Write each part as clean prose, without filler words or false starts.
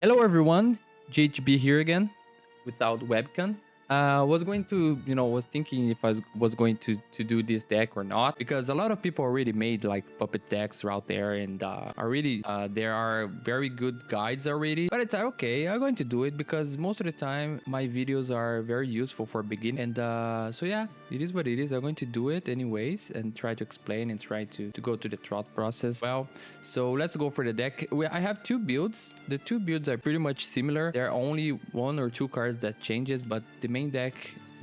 Hello everyone, JHB here again without webcam. Was going to, was thinking if I was going to do this deck or not because a lot of people already made like puppet decks out there and already there are very good guides already. But it's okay, I'm going to do it because most of the time my videos are very useful for beginners. And so yeah, it is what it is. I'm going to do it anyways and try to explain and try to go to the thought process. Well, so let's go for the deck. I have two builds. The two builds are pretty much similar. There are only one or two cards that changes, but the main deck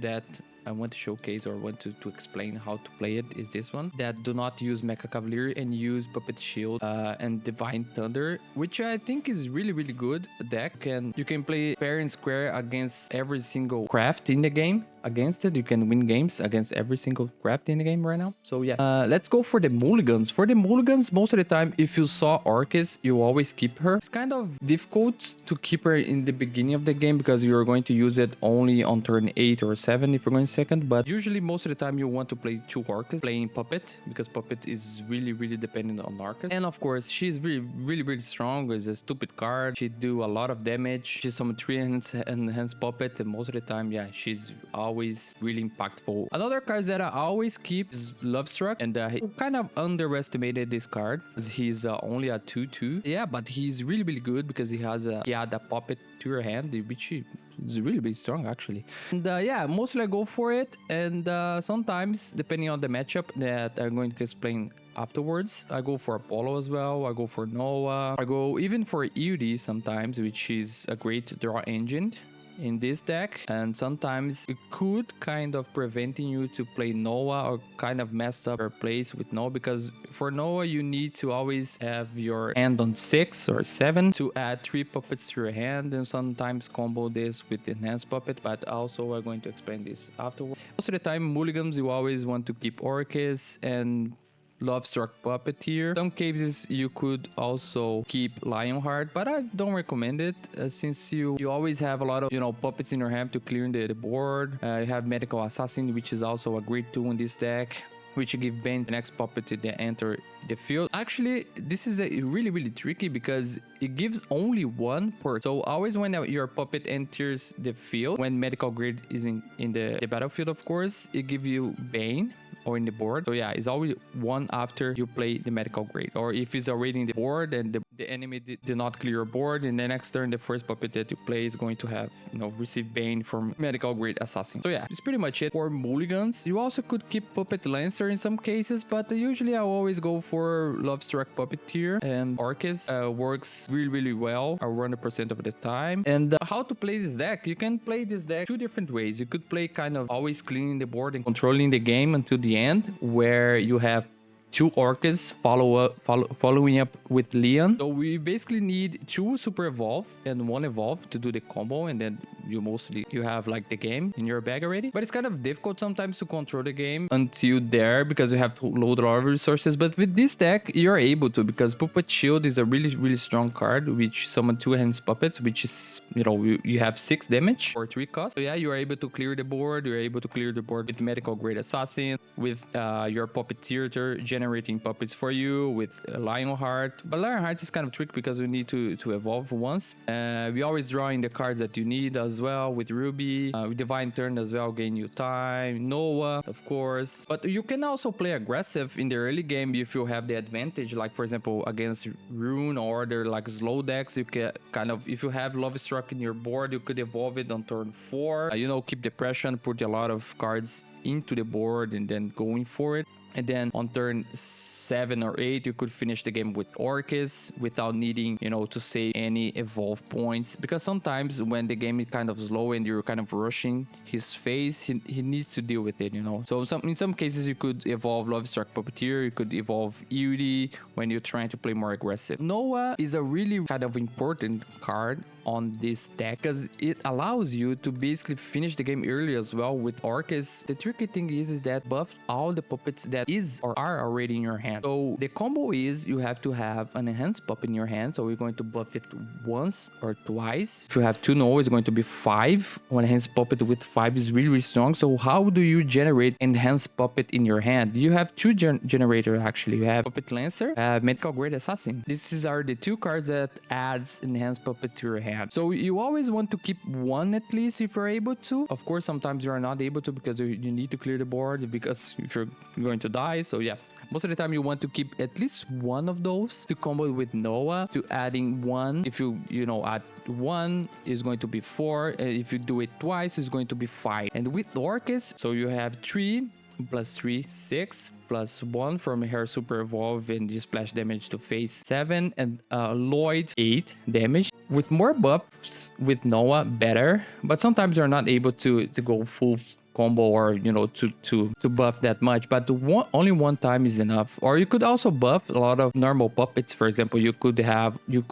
that I want to showcase or want to explain how to play it is this one that do not use Mecha Cavalier and use Puppet Shield and Divine Thunder, which I think is really good deck. And you can play fair and square against every single craft in the game. Against it, you can win games against every single craft in the game right now. So yeah, let's go for the Mulligans. For the Mulligans, most of the time, if you saw Orchis, you always keep her. It's kind of difficult to keep her in the beginning of the game because you're going to use it only on turn 8 or 7 if you're going second. But usually, most of the time, you want to play two Orchis playing Puppet because Puppet is really dependent on Orchis. And of course, she's really strong. It's a stupid card. She do a lot of damage. She's some 3-enhanced Puppet, and most of the time, yeah, she's always really impactful. Another card that I always keep is Lovestruck, and I kind of underestimated this card because he's only a 2/2. Yeah, but he's really good because he had a Puppet to your hand, which is really strong actually. And yeah, mostly I go for it, and sometimes depending on the matchup that I'm going to explain afterwards, I go for Apollo as well. I go for Noah. I go even for EUD sometimes, which is a great draw engine in this deck, and sometimes it could kind of preventing you to play Noah or kind of mess up your plays with Noah, because for Noah you need to always have your hand on 6 or 7 to add 3 puppets to your hand, and sometimes combo this with enhanced puppet, but also we're going to explain this afterwards. Most of the time, Mulligans, you always want to keep Orchis and Lovestruck Puppeteer. Some cases you could also keep Lionheart, but I don't recommend it since you always have a lot of puppets in your hand to clear the board. You have Medical Assassin, which is also a great tool in this deck, which give Bane the next puppet to enter the field. Actually, this is a really tricky because it gives only one per. So always when your puppet enters the field, when medical grade is in the battlefield, of course, it gives you Bane or in the board. So yeah, it's always one after you play the medical grade. Or if it's already in the board and the enemy did not clear your board, in the next turn, the first puppet that you play is going to have, receive Bane from medical grade assassin. So yeah, it's pretty much it. For Mulligans, you also could keep Puppet Lancer in some cases, but usually I always go for Lovestruck Puppeteer, and Orchis works really well 100% of the time. And how to play this deck? You can play this deck two different ways. You could play kind of always cleaning the board and controlling the game until the end, where you have 2 Orchis following up with Leon. So we basically need 2 Super Evolve and 1 Evolve to do the combo, and then you have like the game in your bag already. But it's kind of difficult sometimes to control the game until there because you have to load a lot of resources. But with this deck, you're able to, because Puppet Shield is a really strong card, which summon 2 hands puppets, which is, you have 6 damage for 3 cost. So yeah, you are able to clear the board. You're able to clear the board with Medical Grade Assassin, with your Puppeteer generating puppets for you, with Lionheart. But Lionheart is kind of tricky because we need to evolve once. We always draw in the cards that you need as well, with Ruby, with Divine Turn as well, gain you time, Noah, of course. But you can also play aggressive in the early game if you have the advantage, like for example against Rune or other like slow decks. You can kind of, if you have Lovestruck in your board, you could evolve it on turn 4, keep the pressure, put a lot of cards into the board and then going for it. And then on turn 7 or 8, you could finish the game with Orchis without needing, to save any evolve points. Because sometimes when the game is kind of slow and you're kind of rushing his phase, he needs to deal with it, So in some cases, you could evolve Lovestruck Puppeteer, you could evolve Eudy when you're trying to play more aggressive. Noah is a really kind of important card on this deck because it allows you to basically finish the game early as well with Orchis. The tricky thing is that buff all the puppets that that is or are already in your hand. So the combo is you have to have an enhanced puppet in your hand. So we're going to buff it once or twice. If you have 2 Noah, it's going to be 5. One enhanced puppet with 5 is really, really strong. So how do you generate enhanced puppet in your hand? You have 2 generators actually. You have Puppet Lancer, Medical Grade Assassin. These are the 2 cards that adds enhanced puppet to your hand. So you always want to keep 1 at least if you're able to. Of course, sometimes you are not able to because you need to clear the board because if you're going to die. So yeah, most of the time you want to keep at least 1 of those to combo with Noah, to adding 1. If you add 1 is going to be 4. If you do it twice, it's going to be 5. And with Orchis, so you have 3 plus 3, 6 plus 1 from her super evolve and you splash damage to face 7 and Lloyd 8 damage. With more buffs with Noah, better, but sometimes you're not able to go full combo or to buff that much, but only 1 time is enough. Or you could also buff a lot of normal puppets. For example, you could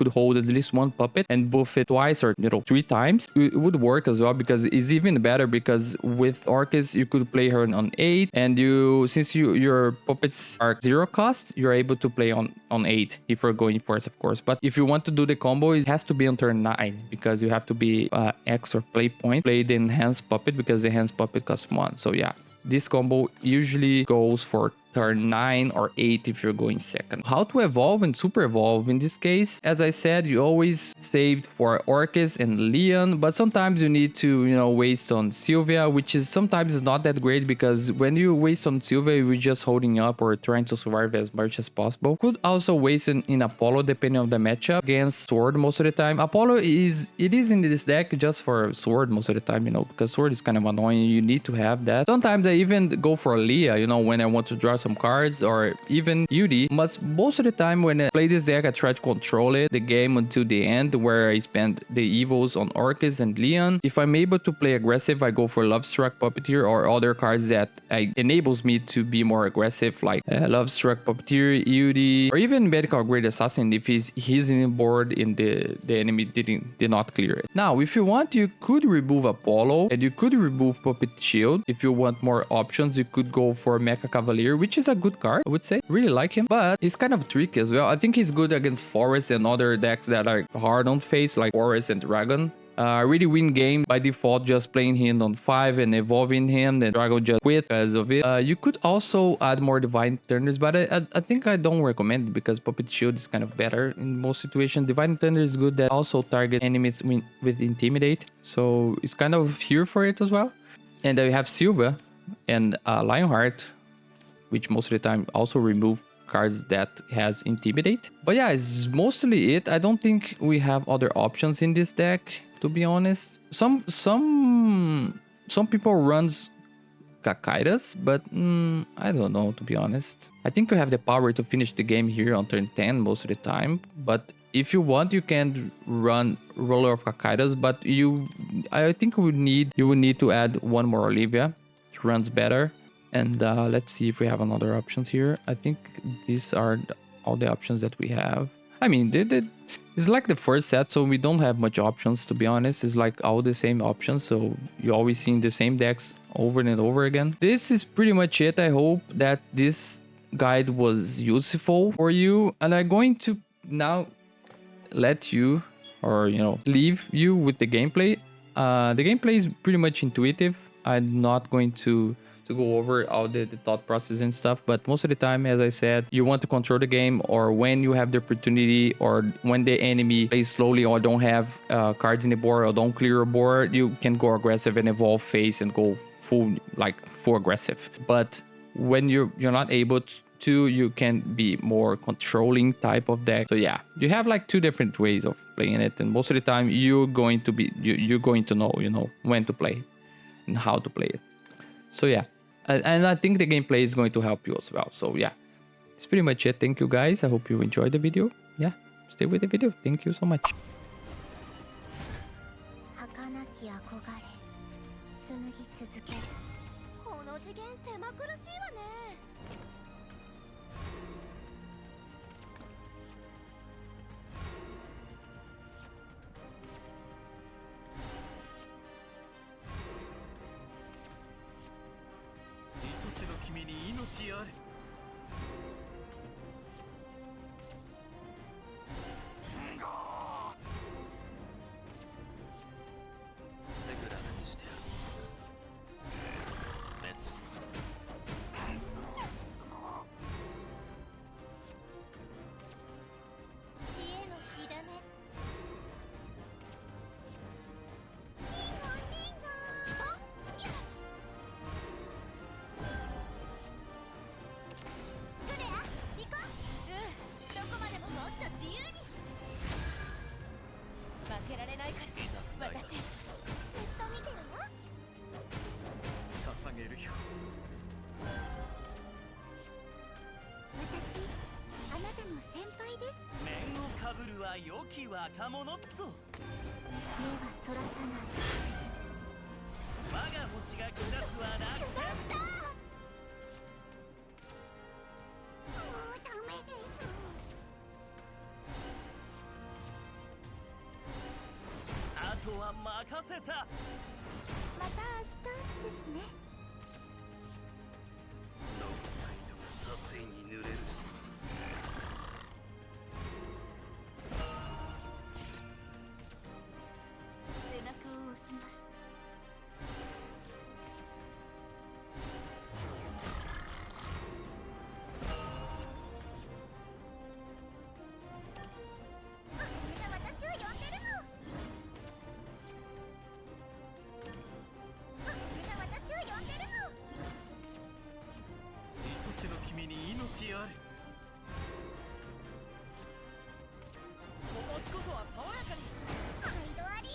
hold at least 1 puppet and buff it twice or 3 times. It would work as well because it's even better because with Orchis you could play her on 8 and since your puppets are 0 cost, you're able to play on 8 if you're going first, of course. But if you want to do the combo, it has to be on turn 9 because you have to be X or play the enhanced puppet because the enhanced puppet costs 1. So yeah, this combo usually goes for turn 9 or 8 if you're going second. How to evolve and super evolve? In this case, as I said, you always saved for Orchis and Leon, but sometimes you need to waste on Sylvia, which is sometimes not that great because when you waste on Sylvia, you're just holding up or trying to survive as much as possible. Could also waste in Apollo depending on the matchup. Against Sword most of the time. Apollo is in this deck just for Sword most of the time, because Sword is kind of annoying. You need to have that. Sometimes I even go for Leah, when I want to draw some cards, or even Beauty. Most of the time when I play this deck, I try to control the game until the end, where I spend the evils on Orchis and Leon. If I'm able to play aggressive, I go for Love Struck Puppeteer or other cards that enables me to be more aggressive, like Love Struck Puppeteer, Beauty, or even Medical Grade Assassin if he's in the board and the enemy did not clear it. Now, if you want, you could remove Apollo and you could remove Puppet Shield. If you want more options, you could go for Mecha Cavalier, which is a good card, I would say. Really like him, but he's kind of tricky as well. I think he's good against Forest and other decks that are hard on face, like Forest and Dragon. Really win game by default just playing him on 5 and evolving him, then Dragon just quit because of it. You could also add more Divine Thunders, but I think I don't recommend it because Puppet Shield is kind of better in most situations. Divine Thunder is good that also target enemies with Intimidate, so it's kind of here for it as well. And then we have Silva and Lionheart, which most of the time also remove cards that has Intimidate. But yeah, it's mostly it. I don't think we have other options in this deck, to be honest. Some people runs Kakairas, but I don't know, to be honest. I think you have the power to finish the game here on turn 10 most of the time, but if you want, you can run Roller of Kakairas, but I think you would need to add 1 more Olivia. It runs better. And let's see if we have another options here. I think these are all the options that we have. I mean, it's like the first set, so we don't have much options, to be honest. It's like all the same options, so you always see the same decks over and over again. This is pretty much it. I hope that this guide was useful for you. And I'm going to now let you, or leave you with the gameplay. The gameplay is pretty much intuitive. I'm not going to go over all the thought process and stuff, but most of the time, as I said, you want to control the game, or when you have the opportunity, or when the enemy plays slowly or don't have cards in the board or don't clear a board, you can go aggressive and evolve face and go full aggressive. But when you're not able to, you can be more controlling type of deck. So yeah, you have like 2 different ways of playing it, and most of the time you're going to know when to play and how to play it. So yeah, and I think the gameplay is going to help you as well. So yeah, it's pretty much it. Thank you guys. I hope you enjoyed the video. Yeah, stay with the video. Thank you so much. れないから私ずっと見てるよ。捧げるよ。私あなたの先輩です。面をかぶるは良き若者っと。目はそらさない。我が星が下すは楽天。もうダメです。あとは任せた。また明日ですね。残った糸が殺意に濡れる。背中を押します。私を呼んでるの。私を呼んでるの。愛しの君に命あれ。今年こそは爽やかに。毎度あり。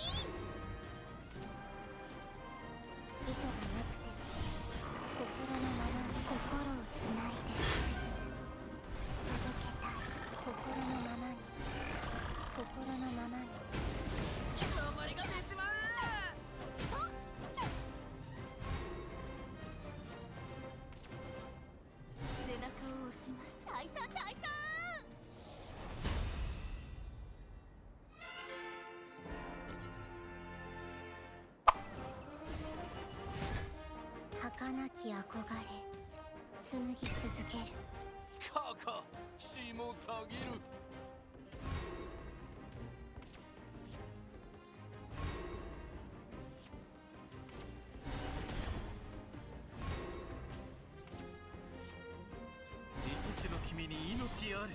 糸がなくて心のままに心をつないで届けたい。心のままに心のままに。登りが出ちまう。背中を押します。退散退散。儚き憧れ紡ぎ続ける。かか血もたぎる。愛しの君に命あれ。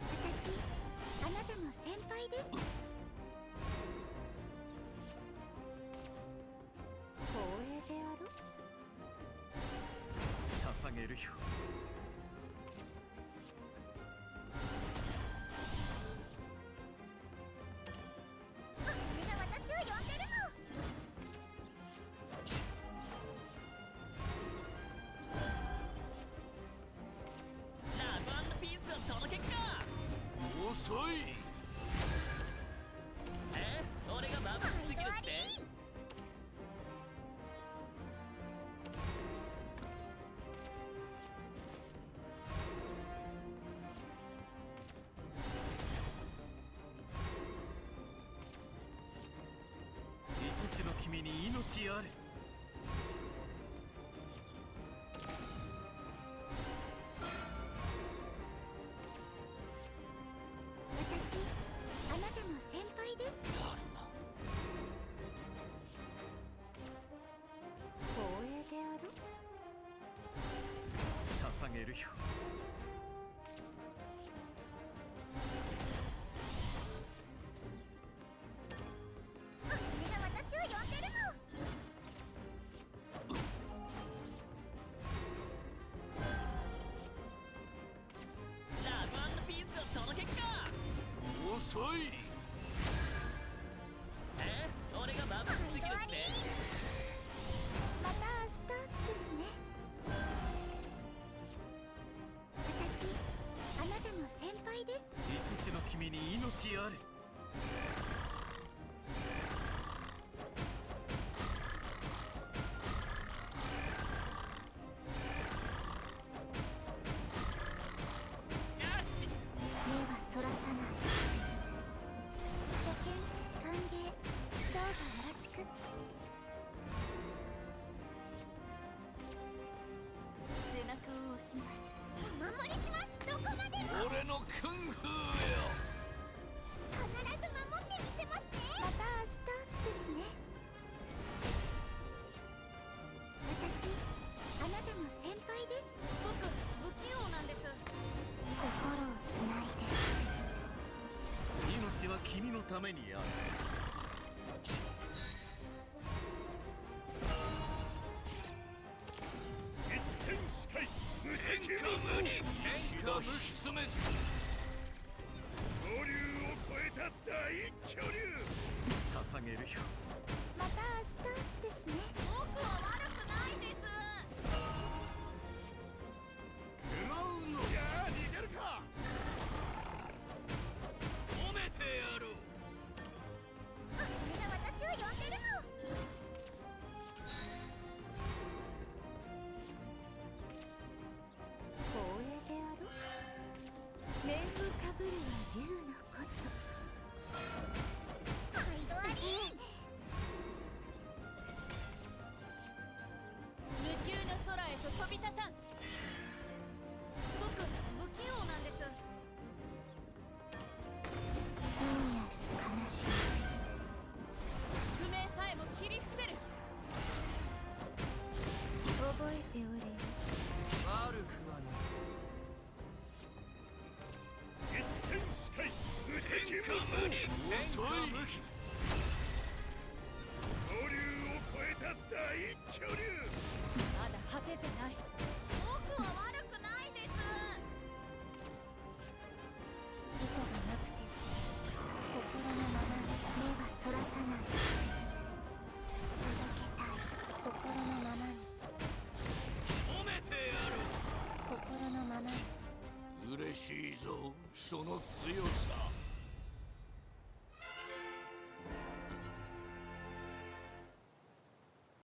私あなたの先輩です。光栄であろ。捧げるよ。私を呼んでるの。ラブ&ピースを届けっか。遅い。俺が眩しすぎるって。愛しの君に命あれ。私あなたの先輩です。光栄であろ。捧げるよ。私を呼んでるの。ラブ&ピースを届けっか。遅い。俺が眩しすぎるって。また明日ですね。私あなたの先輩です。愛しの君に命あれ。目はそらさない。初見歓迎どうぞよろしく。背中を押します。お守りします。どこまでも。俺のクンフーよ。必ず守ってみせますね。また明日ですね。私あなたの先輩です。僕不器用なんです。心をつないで。命は君のためにある。一点視界。無に天下無きめ五竜を超えた大巨竜。捧げるよ。また明日ですね。僕は悪くないです。不満のじゃあ逃げるか。褒めてやろう。これが私を呼んでるの。光栄であろう。面をかぶるは竜のこと。毎度あり。無休の空へと飛び立たん。僕不器用なんです。意味ある悲しみ。不明さえも切り伏せる。覚えておれよ。悪くはない。一点視界無敵無双。無に天下無き。五竜を超えた大巨竜。まだ果てじゃない。僕は悪くないです。意図がなくても心のままに目はそらさない。届けたい心のままに。褒めてやろう。心のままに。嬉しいぞその強さ。